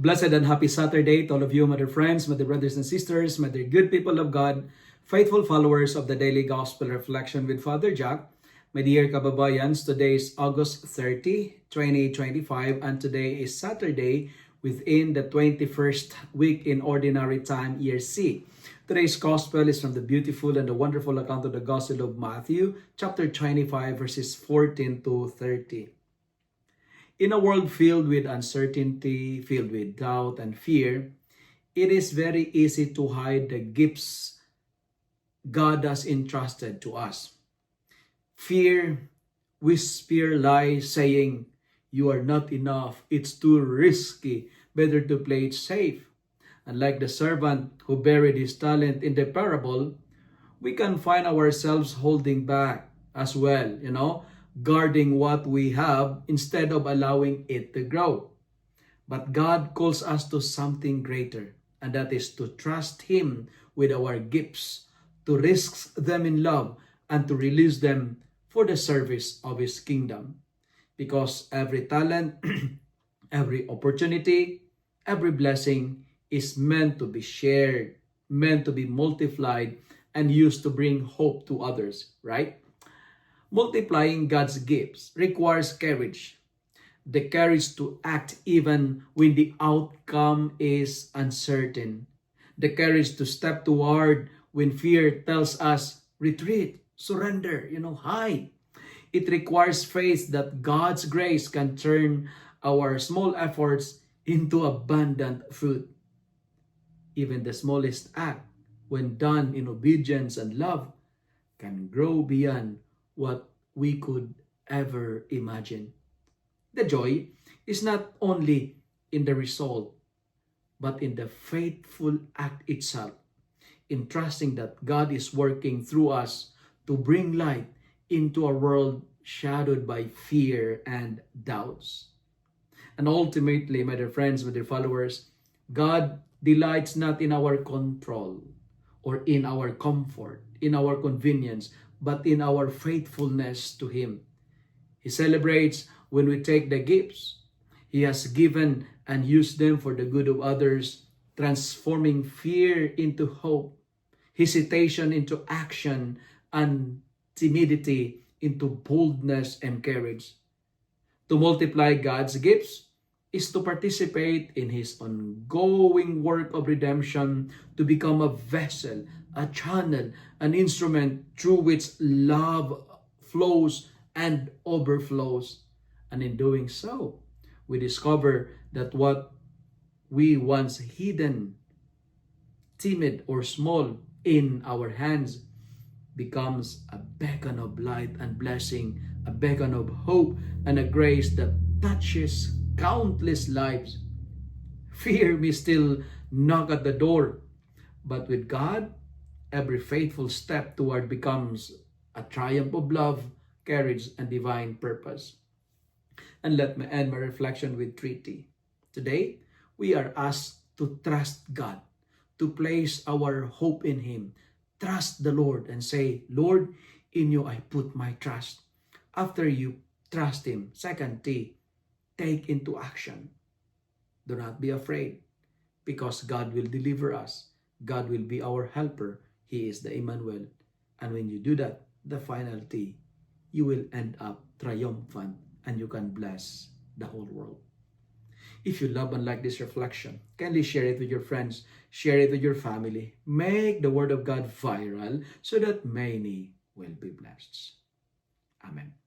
Blessed and happy Saturday to all of you, my dear friends, my dear brothers and sisters, my dear good people of God, faithful followers of the Daily Gospel Reflection with Father Jack. My dear kababayans, today is August 30, 2025, and today is Saturday within the 21st week in Ordinary Time, Year C. Today's Gospel is from the beautiful and the wonderful account of the Gospel of Matthew, chapter 25, verses 14 to 30. In a world filled with uncertainty, filled with doubt and fear, it is very easy to hide the gifts God has entrusted to us. Fear whispers lies saying, "You are not enough, it's too risky, better to play it safe." And like the servant who buried his talent in the parable, we can find ourselves holding back as well, guarding what we have instead of allowing it to grow. But God calls us to something greater, and that is to trust Him with our gifts, to risk them in love, and to release them for the service of His kingdom. Because every talent, every opportunity, every blessing is meant to be shared, meant to be multiplied, and used to bring hope to others, right? Multiplying God's gifts requires courage. The courage to act even when the outcome is uncertain. The courage to step toward when fear tells us, retreat, surrender, hide. It requires faith that God's grace can turn our small efforts into abundant fruit. Even the smallest act, when done in obedience and love, can grow beyond what we could ever imagine. The joy is not only in the result, but in the faithful act itself, in trusting that God is working through us to bring light into a world shadowed by fear and doubts. And ultimately, my dear friends, my dear followers, God delights not in our control or in our comfort, in our convenience, but in our faithfulness to Him. He celebrates when we take the gifts He has given and use them for the good of others, transforming fear into hope, hesitation into action, and timidity into boldness and courage. To multiply God's gifts is to participate in His ongoing work of redemption, to become a vessel, a channel, an instrument through which love flows and overflows. And in doing so, we discover that what we once hidden, timid or small in our hands becomes a beacon of light and blessing, a beacon of hope and a grace that touches countless lives. Fear may still knock at the door, but with God, every faithful step toward becomes a triumph of love, courage, and divine purpose. And let me end my reflection with treaty. Today, we are asked to trust God, to place our hope in Him. Trust the Lord and say, "Lord, in you I put my trust." After you trust Him, second T, take into action. Do not be afraid, because God will deliver us. God will be our helper. He is the Emmanuel. And when you do that, the final T, you will end up triumphant and you can bless the whole world. If you love and like this reflection, kindly share it with your friends, share it with your family. Make the Word of God viral so that many will be blessed. Amen.